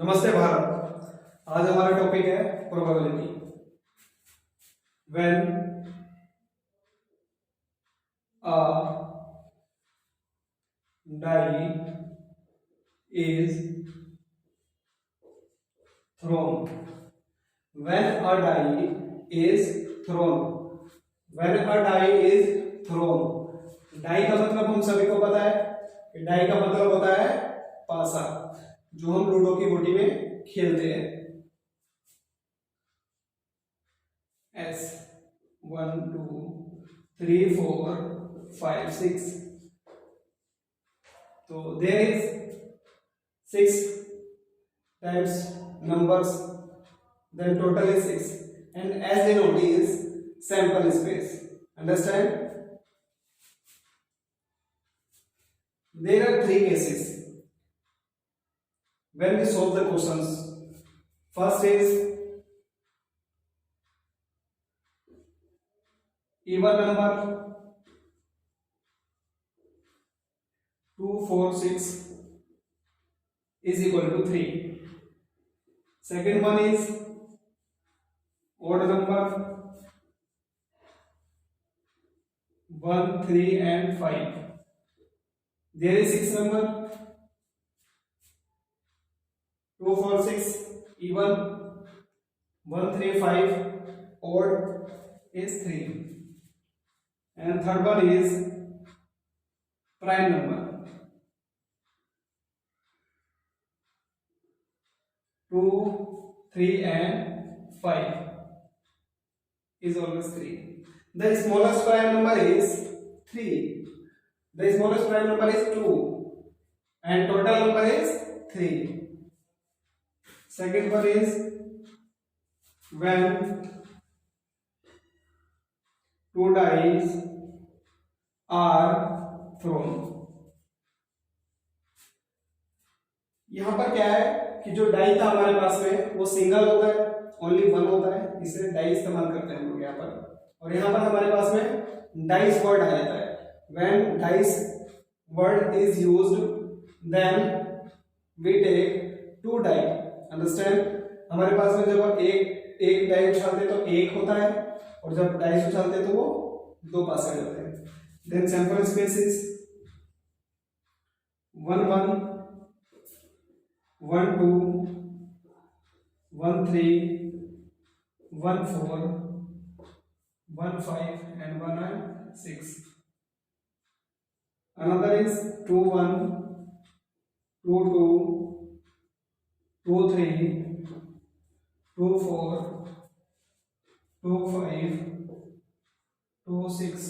नमस्ते भारत। आज हमारा टॉपिक है probability. When a die is thrown. When a die is thrown. When a die is thrown. Die का मतलब हम सभी को पता है कि डाई का मतलब होता है पासा, जो हम लूडो की गोटी में खेलते हैं। एस 1 2 3 4 5 6। तो there is 6 times numbers, then total is 6, and as denote is sample space. Understand? There are three cases when we solve the questions. First is even number 2 4 6 is equal to 3. Second one is odd number 1 3 and 5. There is 6 number 2 4 6 even 1 3 5 odd is 3. And third one is prime number 2 3 and 5 is always 3. The smallest prime number is 3. The smallest prime number is 2 and total number is 3. Second one is when two dice are thrown. यहां पर क्या है कि जो die था हमारे पास में वो सिंगल होता है, ओनली वन होता है, इसलिए डाई इस्तेमाल करते हैं हम लोग यहाँ पर। और यहाँ पर हमारे पास में डाइस वर्ड आ जाता है। When dice word is used then we take two die. Understand? हमारे पास में जब एक डाई उछालते तो एक होता है, और जब डाइस उछालते तो वो दो पास हो जाते हैं। Then sample space is 1 1 1 2 1 3 1 4 1 5 and 1 and 6. Another is 2 1 2 2 2 3 2 4 2 5 2 6.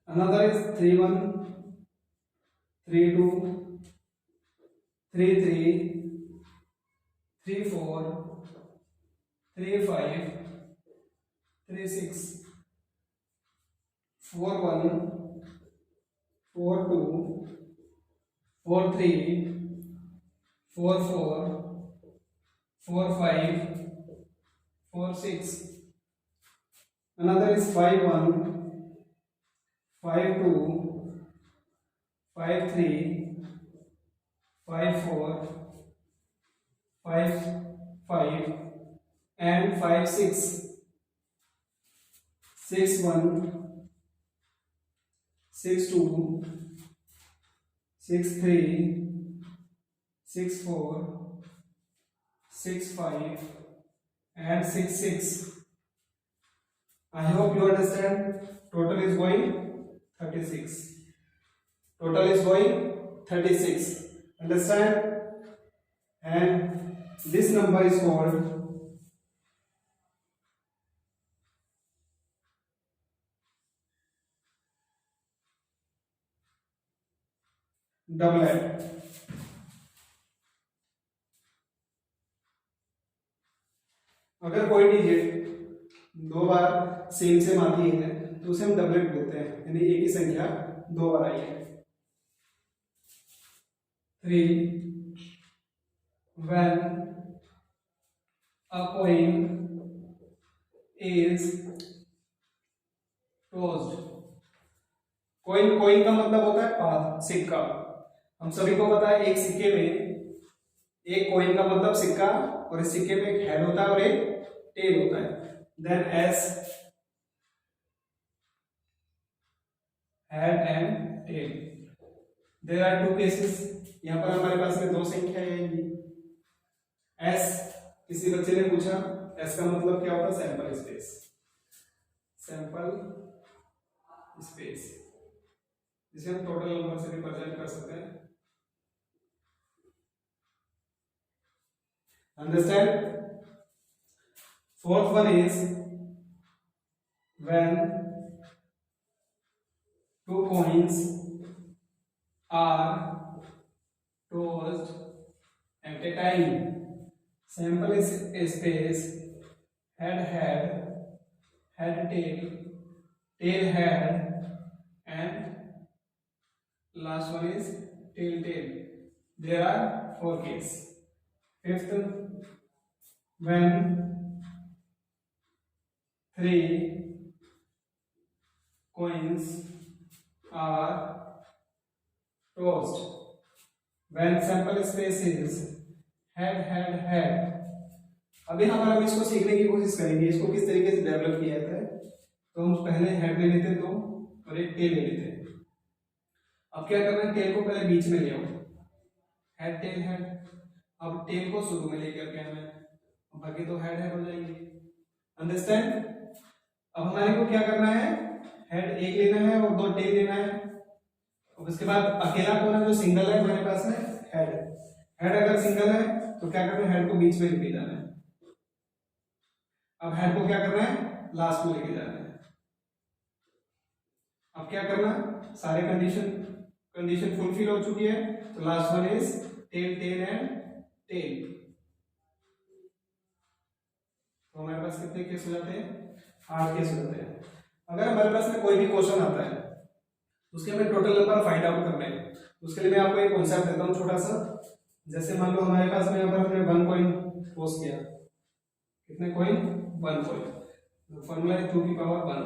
Another is 3 1 3 2 3 3 3 4 3 5 3 6 4 1 4 2 4 3 4 4 4 5 4 6. Another is 5 1 5 2 5 3 5 4 5 5 and 5 6. 6 1 6 2 6 3 6 4 6 5 and 6 6. I hope you understand. Total is going 36. Total is going 36. Understand? And this number is called doublet. अगर कोई digit दो बार same आती है तो उसे हम doublet बोलते हैं, यानी एक ही संख्या दो बार आई है। 3 when a coin is tossed. Coin का मतलब होता है पाथ, सिक्का। हम सभी को पता है एक सिक्के में एक कॉइन का मतलब सिक्का, और इस सिक्के में एक हेड होता है और एक टेल होता है। Then as head and tail. There are two cases, यहां पर हमारे पास में दो संख्याएं आएंगी। एस, किसी बच्चे ने पूछा एस का मतलब क्या होता है, सैंपल स्पेस, सैंपल स्पेस, जिसे हम टोटल नंबर से रिप्रेजेंट कर सकते हैं। Understand. Fourth one is when two coins are tossed at a time, sample space head tail, tail head, and last one is tail. There are four cases. Fifth, when three coins are tossed, when sample space is head। अभी हम इसको सीखने की कोशिश करेंगे, इसको किस तरीके से डेवलप किया जाता है। तो हम पहले हेड ले लेते हैं दो, और एक टेल ले लेते हैं। अब क्या करना है, टेल को पहले बीच में ले आओ, हेड टेल हेड। अब टेल को शुरू में लेकर के हमें, बाकी तो हेड हो जाएंगे। अंडरस्टैंड। अब हमारे को क्या करना है, हेड एक लेना है और दो टेल लेना है। अब उसके बाद अकेला कौन है, जो सिंगल है हमारे पास में, हेड। हेड अगर सिंगल है तो क्या करना है, हेड को बीच में लेके जाना है। अब हेड को क्या करना है, लास्ट में लेके जाना है। अब क्या करना, सारे कंडीशन फुलफिल हो चुकी है, तो last one is tail and tail. तो हमारे पास कितने केस हो जाते हैं, 8 केस हो जाते हैं। अगर हमारे पास में कोई भी क्वेश्चन आता है उसके हमें टोटल नंबर फाइंड आउट करने हैं, उसके लिए मैं आपको एक कॉन्सेप्ट देता हूँ छोटा सा। जैसे मान लो हमारे पास में यहाँ पर हमने 1 कॉइन टॉस किया, कितने कॉइन, 1 कॉइन। फॉर्मूला है 2 की पावर 1,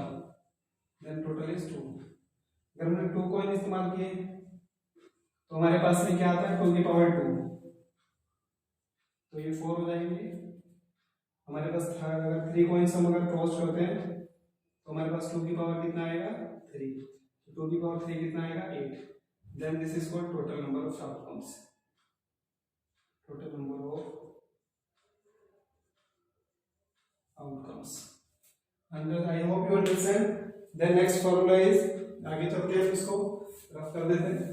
देन टोटल इज 2। अगर हमने 2 कॉइन इस्तेमाल किए तो हमारे पास में क्या आता है, 2 की पावर 2, तो ये 4 हो जाएंगे। हमारे पास अगर 3 कॉइन्स हम अगर टॉस करते हैं तो हमारे पास 2 की पावर कितना आएगा, 3। 2 की पावर 3 कितना आएगा, 8। Then this is called total number of outcomes, total number of outcomes. Under, I hope you understand. Then next formula is, आगे चलते हैं, इसको रफ कर देते हैं।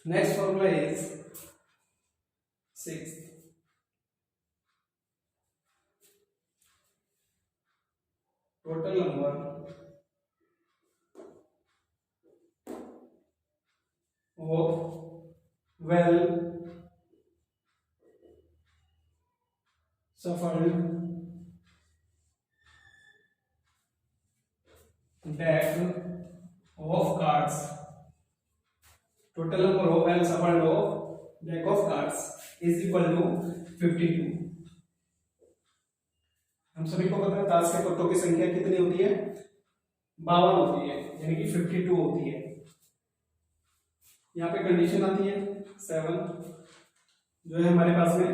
Next formula is 6. Total number of well shuffled deck of cards, total number of well shuffled of deck of cards is equal to 52। हम सभी को पता है ताश के पत्तों की संख्या कितनी होती है, 52 होती है, यानी कि 52 होती है। यहाँ पे कंडीशन आती है 7, जो है हमारे पास में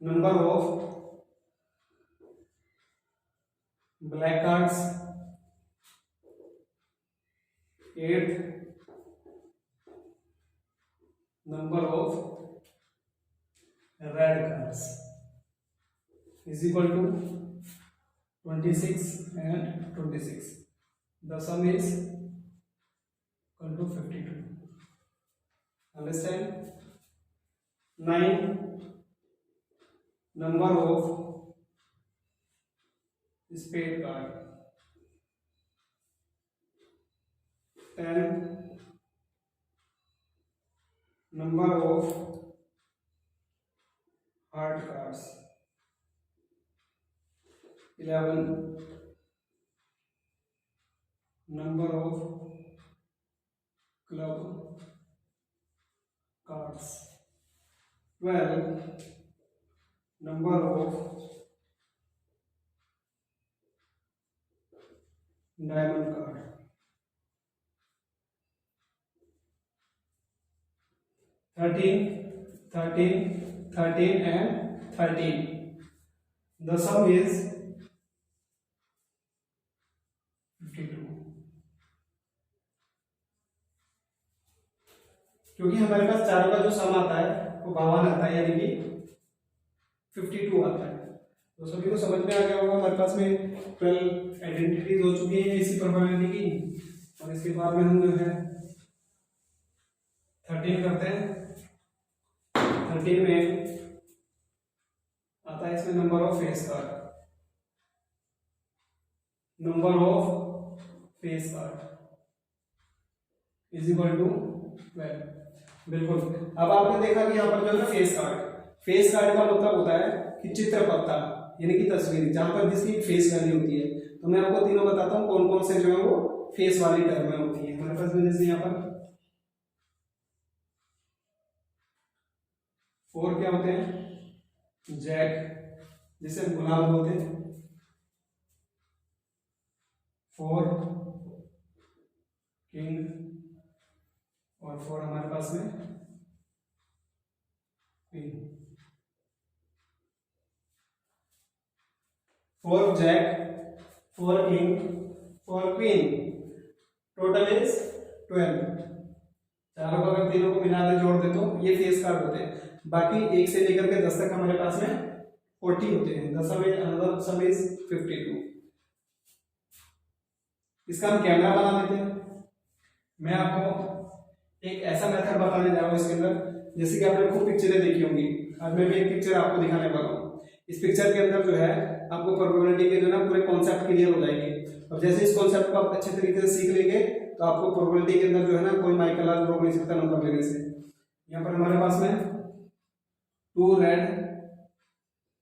number of black cards 8, number of red cards is equal to 26 and 26. The sum is equal to 52. Understand? 9, number of spade card 10, number of heart cards 11 number of club cards, 12 number of diamond card, 13 and 13. The sum is 52. क्योंकि हमारे पास चारों का जो सम आता है वो 52 आता है, यानी कि 52 आता है। तो सभी को समझ में आ गया होगा। हमारे पास में 12 आइडेंटिटीज हो चुकी है इसी प्रोबेबिलिटी की, और इसके बाद में हम जो है 13 करते हैं। 13 में आता है इसमें number of face card, number of face card is equal to 12। बिल्कुल। अब आपने देखा कि यहाँ पर जो है फेस कार्ड का मतलब होता है कि चित्र पत्ता, यानी कि तस्वीर, जहां पर जिसकी फेस वैल्यू होती है। तो मैं आपको तीनों बताता हूँ कौन कौन से जो है वो फेस वाली टर्म होती है हमारे पास में। जैसे यहाँ पर 4 क्या होते हैं, जैक, जिसे हम गुलाब बोलते हैं, 4 किंग, और 4 हमारे पास में queen. 4 jack, 4 king, 4 queen, total is 12। चारों को अगर तीनों को मिला दे, जोड़ दे, तो ये फेस कार्ड होते हैं। बाकी 1 से लेकर के 10 तक हमारे पास में 40 होते हैं। The some is 52। इसका हम कैमरा बना लेते हैं। मैं आपको एक ऐसा मेथड बताने जा रहा हूँ इसके अंदर, जैसे कि आपने खूब पिक्चरें देखी होंगी। आज मैं भी एक पिक्चर आपको दिखाने वाला हूँ। इस पिक्चर के अंदर जो है आपको प्रोबेबिलिटी के जो ना पूरे कॉन्सेप्ट क्लियर हो जाएंगे, और जैसे इस कॉन्सेप्ट को आप अच्छे तरीके से सीख लेंगे तो आपको प्रोबेबिलिटी के अंदर जो है ना कोई माइकल आज रोक नहीं सकता नंबर लेने से। यहाँ पर हमारे पास में 2 red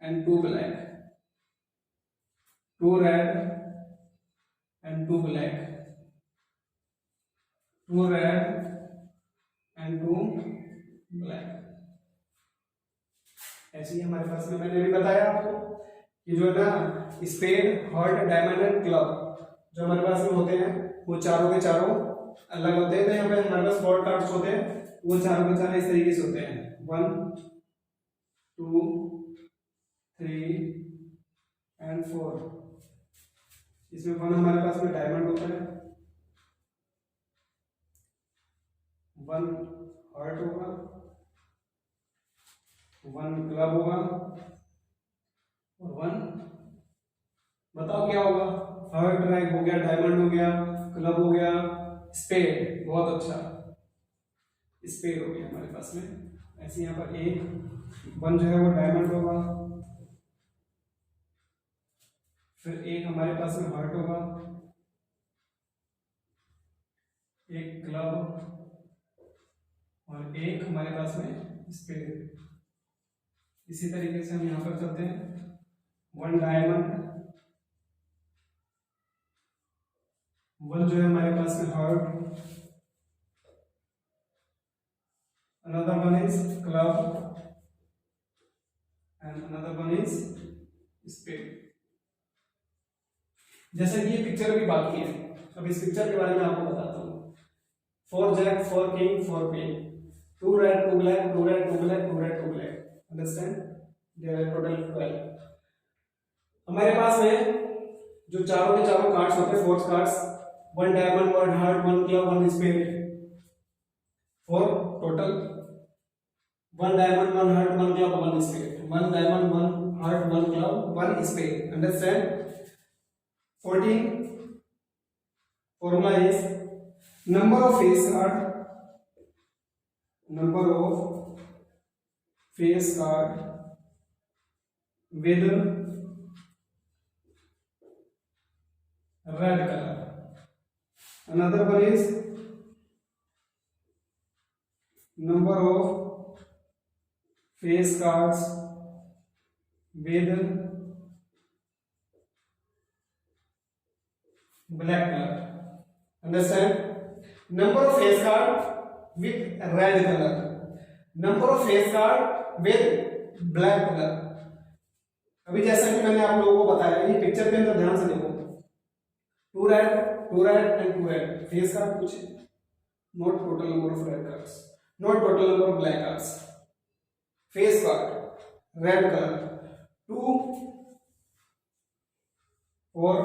and 2 black, 2 red and 2 black, 2 red and 2 black. ऐसे ही हमारे पास में मैंने भी बताया आपको कि जो है ना spade, heart, diamond and club जो हमारे पास में होते हैं वो चारों के चारों अलग होते हैं। तो यहाँ पे हमारे पास बोर्ड कार्ड्स होते हैं, वो चारों के चारों इस तरीके से होते हैं, 1 2 3 एंड 4। इसमें 1 हमारे पास में डायमंड होता है, 1 हार्ट होगा, 1 क्लब होगा, और 1 बताओ क्या होगा, हार्ट रैग हो गया, डायमंड हो गया, क्लब हो गया, स्पेड। बहुत अच्छा, स्पेड हो गया हमारे पास में। ऐसे यहाँ पर 1 जो है वो डायमंड होगा, फिर 1 हमारे पास में हार्ट होगा, 1 क्लब, और 1 हमारे पास में स्पेड। इसी तरीके से हम यहाँ पर चलते हैं, 1 डायमंड, 1 जो है हमारे पास में heart, another one is club and another one is spade। जैसे कि ये पिक्चर भी बाकी है, अब इस पिक्चर के बारे में आपको बताता हूँ। 4 jack, 4 king, 4 queen, 2 red, 2 black, 2 red, 2 black, 2 red, 2 black. Understand? There are total 12। हमारे पास में जो चारों के चारों कार्ड्स होते हैं, 4 cards, 1 diamond, 1 heart, 1 club, 1 spade, 4 total. 1 diamond, 1 heart, 1 club, 1 spade, 1 diamond, 1 heart, 1 club, 1 spade. Understand? 14 formula is number of face card, number of face card with red color. Another one is number of face cards with black color. Understand? Number of face card with red color. Number of face card with black color. अभी जैसा कि मैंने आप लोगों को बताया, ये picture के अंदर ध्यान से देखो, two red and two red face card कुछ, not total number of red cards, not total number of black cards. Face card red colour 2 4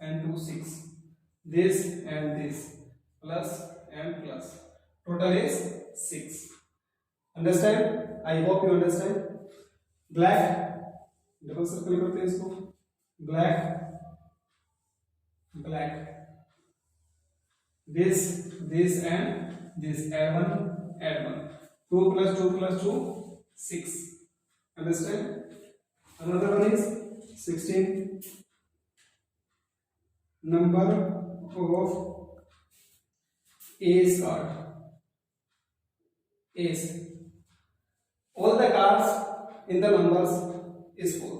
and 2 6, this and this plus and plus, total is 6. Understand? I hope you understand. Black double circle करते हैं इसको, black black, this and this, add 1 2 plus 2 plus 2 6. Understand? Another one is 16, number of ace card, ace, all the cards in the numbers is 4.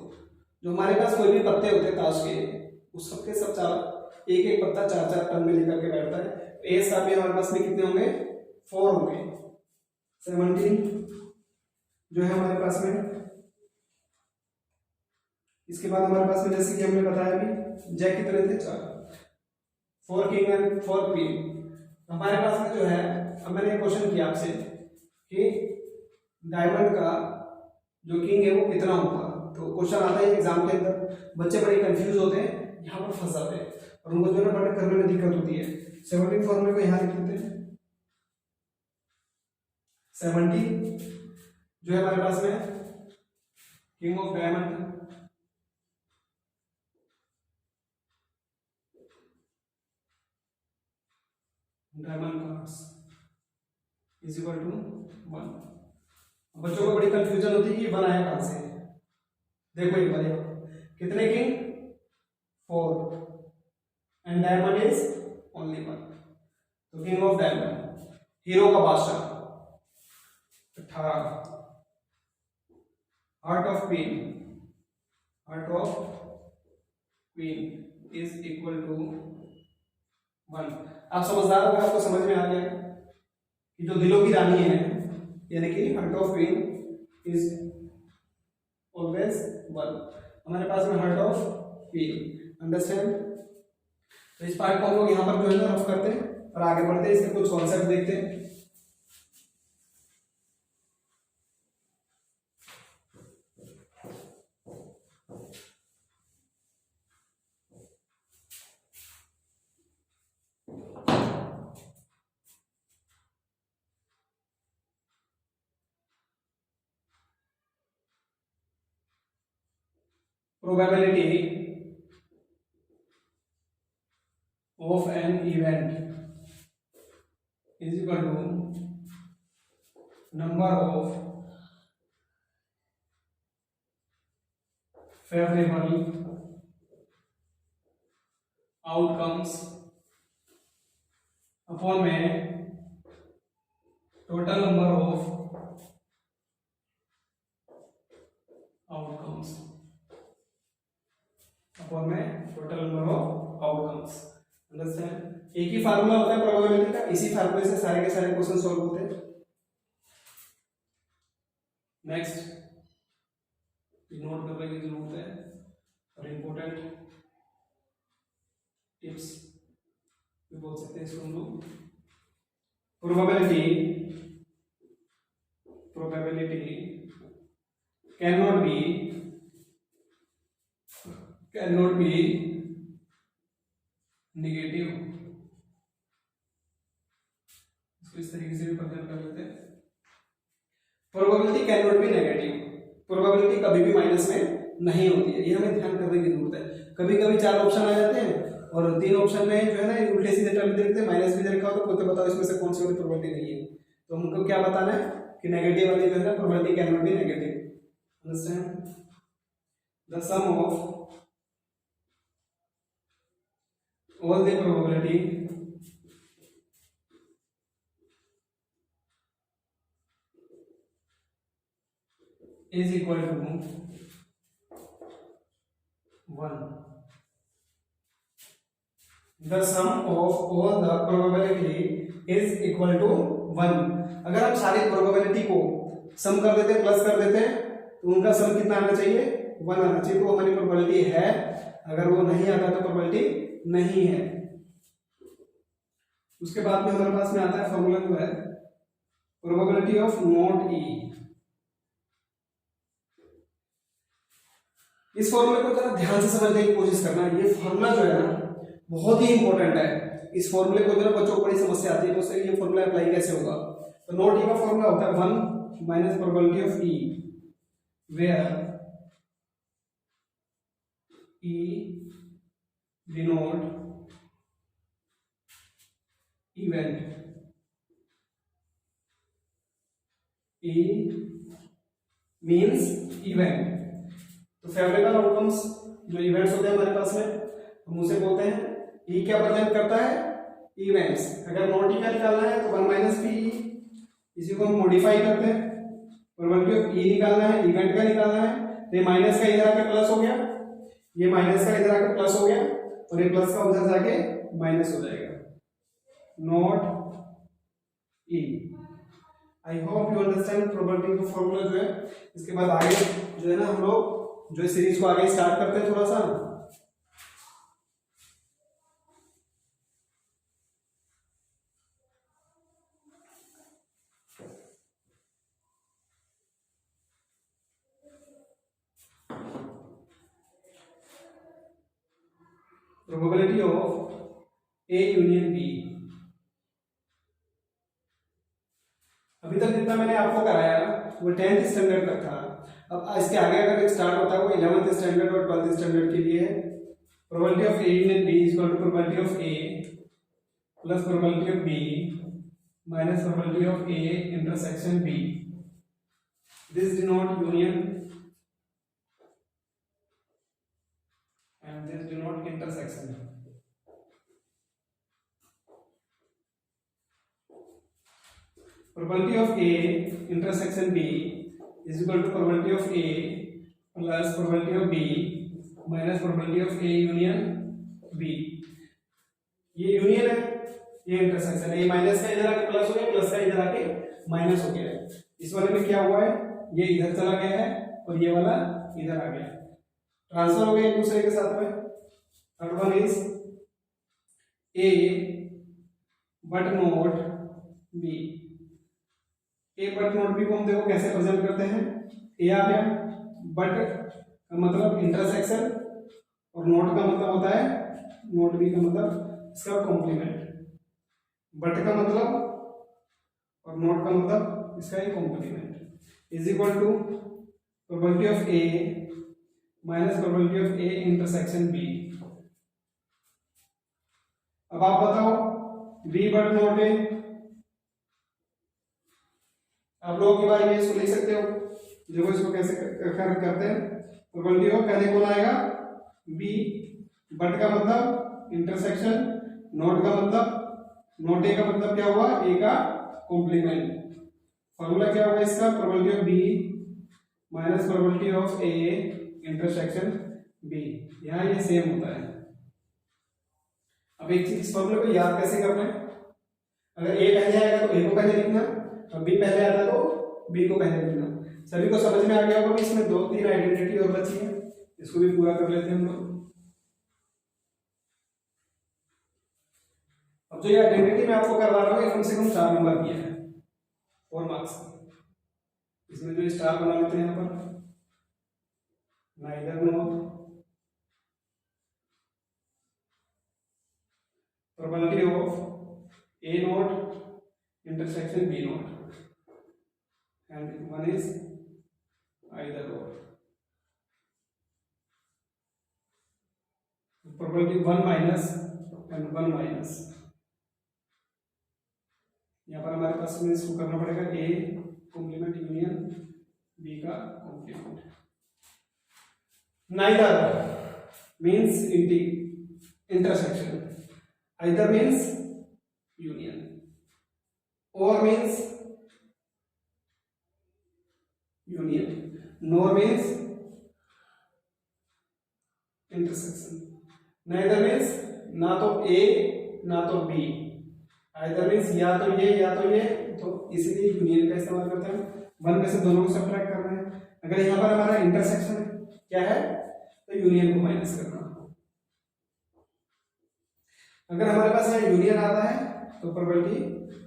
जो हमारे पास कोई भी पत्ते होते हैं ताश के, उस सबके सब चार एक एक पत्ता 4 टर्न में लेकर के बैठता है. एस का भी हमारे पास में कितने होंगे? 4 होंगे. 17 जो है हमारे पास में. इसके बाद हमारे पास में जैसे कि हमने बताया अभी, जैक कितने थे? 4. 4 किंग एंड 4 क्वीन. हमारे पास में जो है, अब मैंने क्वेश्चन किया आपसे कि डायमंड का जो किंग है वो कितना होगा. तो क्वेश्चन आता है एग्जाम के अंदर, बच्चे बड़े कंफ्यूज होते हैं, यहाँ पर फंस जाते हैं और उनको जो है ना पढ़ाई करने में दिक्कत होती है. 17 फॉर्मूले को यहाँ लिख देते हैं. 70 जो है हमारे पास में king of diamond, diamond cards is equal to 1. बच्चों को बड़ी कंफ्यूजन होती है कि 1 आया कहां से. देखो एक बार कितने king? 4 and diamond is only 1. तो किंग ऑफ डायमंड, हीरो का बादशाह 18, heart of queen, heart of queen is equal to 1. आप समझदार हो गए, आपको समझ में आ गया कि जो दिलों की रानी है, यानी कि heart of queen is always 1. हमारे पास में हार्ट ऑफ क्वीन. अंडरस्टैंड? तो इस पार्ट को हम लोग यहाँ पर जो है ना रफ करते हैं और आगे बढ़ते हैं, इसके कुछ कॉन्सेप्ट देखते हैं. Probability of an event is equal to number of favorable outcomes upon में total number of outcomes upon में total number of outcomes. Understand? एक ही फार्मूला होता है प्रोबेबिलिटी का, इसी फार्मूले से सारे के सारे क्वेश्चन सॉल्व होते हैं. नेक्स्ट नोट करने की जरूरत है और इंपॉर्टेंट टिप्स भी बोल सकते हैं इसको हम लोग. Probability cannot be negative. इसको इस तरीके से भी प्रेजेंट कर लेते हैं. Probability can not be negative. Probability कभी भी माइनस में नहीं होती है, ये हमें ध्यान करने की जरूरत है. कभी कभी 4 ऑप्शन आ जाते हैं और 3 ऑप्शन में जो है ना उल्टे सीधे टर्म देखते हैं, माइनस भी दे रखा हो तो खुद बताओ इसमें से कौन सी वाली प्रोबेबिलिटी नहीं है. तो हमको क्या बताना है कि नेगेटिव वाली जो है ना probability can not be negative. Understand? The sum of all the probability is equal to 1. The sum of all the probability is equal to 1। अगर हम सारी प्रोबेबिलिटी को सम कर देते हैं, प्लस कर देते हैं, तो उनका सम कितना आना चाहिए? 1 आना चाहिए। तो हमारी प्रोबेबिलिटी है, अगर वो नहीं आता तो प्रोबेबिलिटी नहीं है। उसके बाद में हमारे पास में आता है फॉर्मूला जो है प्रोबेबिलिटी ऑफ नॉट ई। इस फॉर्मूले को जरा ध्यान से समझने की कोशिश करना। ये फॉर्मूला जो है ना बहुत ही इंपॉर्टेंट है। इस फॉर्मूले को जरा बच्चों को बड़ी समस्या आती है, तो उससे ये फॉर्मूला अप्लाई कैसे होगा? तो नॉट ई का फॉर्मूला होता है 1 minus probability of E, where E denote event, E means event. तो फेवरेबल आउटकम्स जो इवेंट्स होते हैं हमारे पास में, हम उसे बोलते हैं ई। क्या प्रेजेंट करता है? इवेंट्स। अगर नॉट ई का निकालना है तो 1 माइनस पी, इसी को हम मॉडिफाई करते हैं। प्रोबेबिलिटी ऑफ ई निकालना है, इवेंट का निकालना है, तो ये माइनस का इधर आके प्लस हो गया, ये माइनस का इधर आके प्लस हो गया, और ये प्लस का उधर जाके माइनस हो जाएगा। Not E. I hope you understand probability का फॉर्मूला जो है। इसके बाद आगे जो है ना हम लोग जो सीरीज को आगे स्टार्ट करते हैं थोड़ा सा। Probability of A union B. अभी तक जितना मैंने आपको कराया वो 10th स्टैंडर्ड तक था। अब इसके आगे अगर स्टार्ट होता है वो 11th स्टैंडर्ड और 12th स्टैंडर्ड के लिए है। Probability of A union B is equal to probability of A plus probability of B minus probability of A intersection B. This denote union and this denote intersection. Probability of A intersection B is equal to probability of A plus probability of B minus probability of A union B. ये union है, ये intersection है। ये minus का इधर आके plus हो गया, प्लस का इधर आके माइनस हो गया। इस वाले में क्या हुआ है? ये इधर चला गया है और ये वाला इधर आ गया, ट्रांसफर हो गया एक दूसरे के साथ में। Third one is a but not be. A but not be को हम देखो कैसे प्रेजेंट करते हैं। ए आ गया, बट का मतलब इंटरसेक्शन और नॉट का मतलब होता है, नॉट बी का मतलब इसका कॉम्प्लीमेंट। बट का मतलब और नॉट का मतलब इसका ही complement is equal to probability of A minus probability of A intersection B. अब आप बताओ बी बट नॉट ए। आप लोगों की बार ये इसको लिख सकते हो। देखो इसको कैसे करते हैं। प्रोबेबिलिटी ऑफ पहले कौन आएगा? बी। बट का मतलब इंटरसेक्शन, नॉट का मतलब, नॉट ए का मतलब क्या हुआ? ए का कॉम्प्लीमेंट। फॉर्मूला क्या होगा इसका? Probability of B minus probability of A intersection B. यहां ये सेम होता है। अब एक चीज, इस फॉर्मूले को याद कैसे करना है? अगर ए पहले आएगा तो ए को पहले लिखना, और बी पहले आता तो बी को पहले लिखना। सभी को समझ में आ गया होगा। इसमें 2-3 आइडेंटिटी और बची है, इसको भी पूरा कर लेते हैं हम लोग। अब जो ये आइडेंटिटी मैं आपको करवा रहा हूँ, कम से कम 4 नंबर की है, 4 मार्क्स। इसमें जो स्टार बना लेते हैं यहाँ पर, neither not probability of A not intersection B not and one is either और। Probability 1 minus and 1 minus. यहाँ पर हमारे पास में इसको करना पड़ेगा ए कॉम्प्लीमेंट यूनियन बी का complement. Neither means intersection, either means union, or means union, nor means intersection, neither means ना तो ए ना तो बी, आइदर मींस या तो ये, तो इसीलिए यूनियन का इस्तेमाल करते हैं। 1 में से दोनों को सब्ट्रैक्ट करना है। अगर यहाँ पर हमारा इंटरसेक्शन क्या है तो यूनियन को माइनस करना। अगर हमारे पास यहाँ यूनियन आता है तो प्रोबेबिलिटी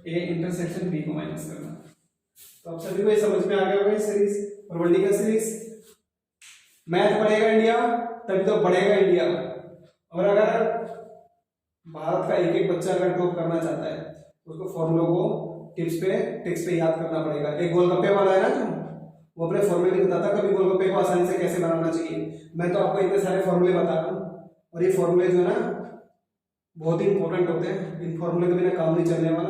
ए इंटरसेक्शन बी को माइनस करना। तो आप सभी को ये समझ में आ गया होगा इस सीरीज, प्रोबेबिलिटी का सीरीज। मैथ पढ़ेगा इंडिया तभी तो बढ़ेगा इंडिया। और अगर भारत का एक एक बच्चा अगर टॉप करना चाहता है उसको फॉर्मूलों को टिप्स पे याद करना पड़ेगा। एक गोलगप्पे वाला है ना जो, वो अपने फॉर्मूले नहीं बताता कभी गोलगप्पे को आसानी से कैसे बनाना चाहिए। मैं तो आपको इतने सारे फॉर्मूले बता रहा हूँ, और ये फॉर्मूले जो है ना बहुत ही इंपॉर्टेंट होते हैं, इन फॉर्मूले के बिना काम नहीं चलने वाला।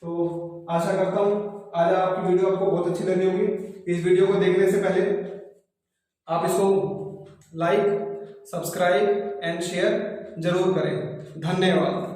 तो आशा करता हूँ आज आपकी वीडियो आपको बहुत अच्छी लगी होगी। इस वीडियो को देखने से पहले आप इसको लाइक, सब्सक्राइब एंड शेयर जरूर करें। धन्यवाद।